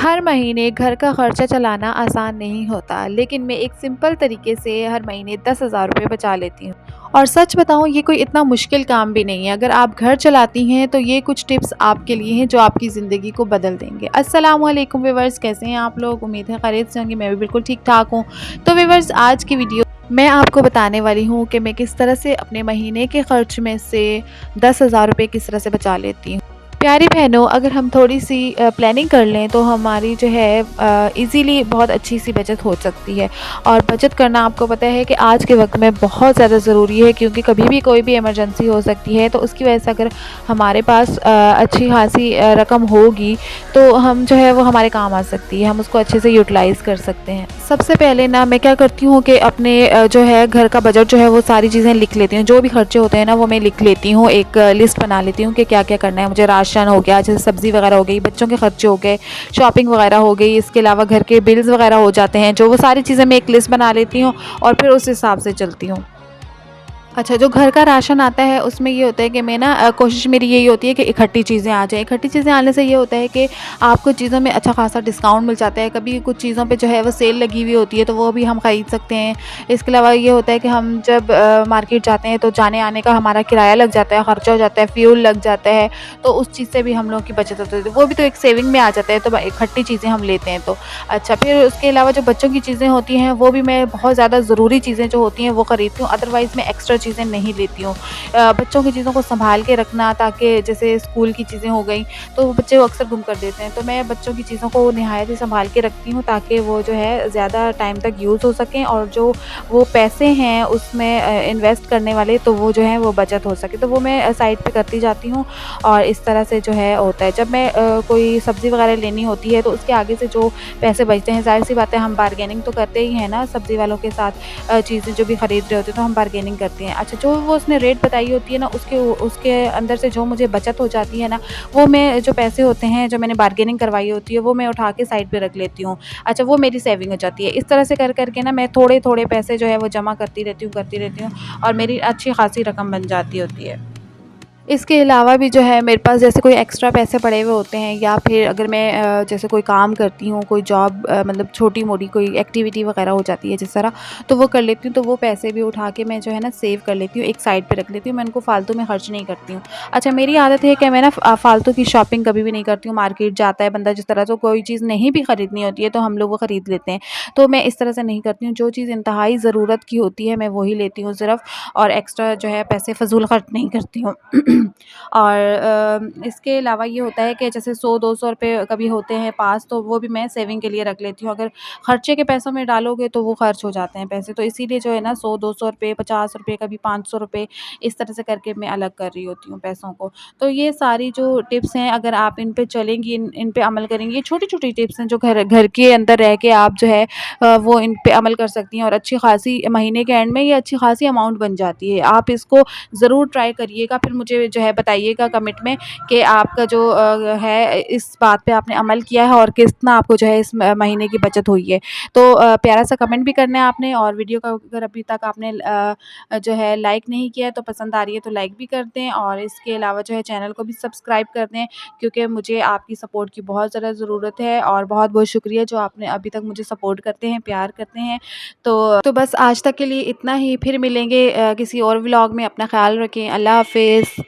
हर महीने घर का खर्चा चलाना आसान नहीं होता, लेकिन मैं एक सिंपल तरीके से हर महीने 10,000 रुपये बचा लेती हूँ। और सच बताऊँ, ये कोई इतना मुश्किल काम भी नहीं है। अगर आप घर चलाती हैं तो ये कुछ टिप्स आपके लिए हैं जो आपकी ज़िंदगी को बदल देंगे। अस्सलाम वालेकुम व्यूअर्स, कैसे हैं आप लोग? उम्मीद है खैरियत से होंगे। मैं भी बिल्कुल ठीक-ठाक हूँ। तो व्यूअर्स, आज की वीडियो मैं आपको बताने वाली हूँ कि मैं किस तरह से अपने महीने के खर्च में से 10,000 रुपये किस तरह से बचा लेती हूँ। प्यारी बहनों, अगर हम थोड़ी-सी प्लानिंग कर लें तो हमारी जो है इज़िली बहुत अच्छी-सी बचत हो सकती है। और बचत करना आपको पता है कि आज के वक़्त में बहुत ज़्यादा ज़रूरी है, क्योंकि कभी भी कोई भी इमरजेंसी हो सकती है। तो उसकी वजह से अगर हमारे पास अच्छी खासी रकम होगी तो हम जो है वो हमारे काम आ सकती है, हम उसको अच्छे से यूटिलाइज़ कर सकते हैं। सबसे पहले ना मैं क्या करती हूँ कि अपने जो है घर का बजट जो है वो सारी चीज़ें लिख लेती हूँ। जो भी खर्चे होते हैं ना वो मैं लिख लेती हूँ, एक लिस्ट बना लेती हूँ कि क्या-क्या करना है मुझे। राशन हो गया, जैसे सब्ज़ी वगैरह हो गई, बच्चों के खर्चे हो गए, शॉपिंग वगैरह हो गई, इसके अलावा घर के बिल्स वगैरह हो जाते हैं, जो वो सारी चीज़ें मैं एक लिस्ट बना लेती हूँ और फिर उस हिसाब से चलती हूँ। अच्छा, जो घर का राशन आता है उसमें ये होता है कि मैं ना कोशिश मेरी यही होती है कि इकट्ठी चीज़ें आ जाएँ। इकट्ठी चीज़ें आने से ये होता है कि आपको चीज़ों में अच्छा खासा डिस्काउंट मिल जाता है। कभी कुछ चीज़ों पे जो है वो सेल लगी हुई होती है तो वो भी हम खरीद सकते हैं। इसके अलावा ये होता है कि हम जब मार्केट जाते हैं तो जाने-आने का हमारा किराया लग जाता है, खर्चा हो जाता है, फ्यूल लग जाता है, तो उस चीज़ से भी हम लोगों की बचत होती है। तो वो भी तो एक सेविंग में आ जाता है, तो इकट्ठी चीज़ें हम लेते हैं तो। अच्छा, फिर उसके अलावा जो बच्चों की चीज़ें होती हैं वो भी मैं बहुत ज़्यादा ज़रूरी चीज़ें जो होती हैं वो खरीदती हूँ, अदरवाइज़ मैं एक्स्ट्रा चीज़ें नहीं लेती हूँ। बच्चों की चीज़ों को सँभाल के रखना, ताकि जैसे स्कूल की चीज़ें हो गई तो बच्चे वो अक्सर गुम कर देते हैं। तो मैं बच्चों की चीज़ों को निहायत ही सँभाल के रखती हूँ, ताकि वो जो है ज़्यादा टाइम तक यूज़ हो सकें, और जो वो पैसे हैं उसमें इन्वेस्ट करने वाले तो वो जो है वो बचत हो सके। तो वो मैं साइड पे करती जाती हूँ और इस तरह से जो है होता है। जब मैं कोई सब्ज़ी वग़ैरह लेनी होती है तो उसके आगे से जो पैसे बचते हैं, ज़ाहिर-सी बात है हम बार्गेनिंग तो करते ही हैं ना सब्ज़ी वालों के साथ। चीज़ें जो भी खरीद रहे होते हैं तो हम बार्गेनिंग करते हैं। अच्छा, जो वो उसने रेट बताई होती है ना उसके उसके अंदर से जो मुझे बचत हो जाती है ना, वो मैं जो पैसे होते हैं जो मैंने बार्गेनिंग करवाई होती है वो मैं उठा के साइड पे रख लेती हूँ। अच्छा, वो मेरी सेविंग हो जाती है। इस तरह से कर के ना मैं थोड़े-थोड़े पैसे जो है वो जमा करती रहती हूँ और मेरी अच्छी खासी रकम बन जाती होती है। इसके अलावा भी जो है मेरे पास जैसे कोई एक्स्ट्रा पैसे पड़े हुए होते हैं, या फिर अगर मैं जैसे कोई काम करती हूँ, कोई जॉब मतलब छोटी-मोटी कोई एक्टिविटी वगैरह हो जाती है जिस तरह, तो वो कर लेती हूँ। तो वो पैसे भी उठा के मैं जो है ना सेव कर लेती हूँ, एक साइड पे रख लेती हूँ, मैं उनको फालतू में खर्च नहीं करती हूँ। अच्छा, मेरी आदत है कि मैं ना फालतू की शॉपिंग कभी भी नहीं करती हूँ। मार्केट जाता है बंदा जिस तरह से, कोई चीज़ नहीं भी खरीदनी होती है तो हम लोग वो खरीद लेते हैं। तो मैं इस तरह से नहीं करती हूँ, जो चीज़ इंतहाई ज़रूरत की होती है मैं वही लेती हूँ सिर्फ़, और एक्स्ट्रा जो है पैसे फ़िज़ूल खर्च नहीं करती हूँ। और इसके अलावा ये होता है कि जैसे 100-200 रुपए कभी होते हैं पास, तो वो भी मैं सेविंग के लिए रख लेती हूँ। अगर खर्चे के पैसों में डालोगे तो वो खर्च हो जाते हैं पैसे, तो इसीलिए जो है ना 100-200 रुपए, 50 रुपए, कभी 500 रुपए, इस तरह से करके मैं अलग कर रही होती हूँ पैसों को। तो ये सारी जो टिप्स हैं, अगर आप इन पे चलेंगी, इन पे अमल करेंगी, ये छोटी-छोटी टिप्स हैं जो घर घर के अंदर रह के आप जो है वो इन पे अमल कर सकती हैं, और अच्छी खासी महीने के एंड में ये अच्छी खासी अमाउंट बन जाती है। आप इसको ज़रूर ट्राई करिएगा, फिर मुझे जो है बताइएगा कमेंट में कि आपका जो है इस बात पे आपने अमल किया है और कितना आपको जो है इस महीने की बचत हुई है। तो प्यारा सा कमेंट भी करना है आपने, और वीडियो का अगर अभी तक आपने जो है लाइक नहीं किया है तो पसंद आ रही है तो लाइक भी कर दें, और इसके अलावा जो है चैनल को भी सब्सक्राइब कर दें, क्योंकि मुझे आपकी सपोर्ट की बहुत ज़्यादा ज़रूरत है। और बहुत-बहुत शुक्रिया जो आपने अभी तक मुझे सपोर्ट करते हैं, प्यार करते हैं। तो बस आज तक के लिए इतना ही, फिर मिलेंगे किसी और व्लॉग में। अपना ख़्याल रखें। अल्लाह हाफ़िज़।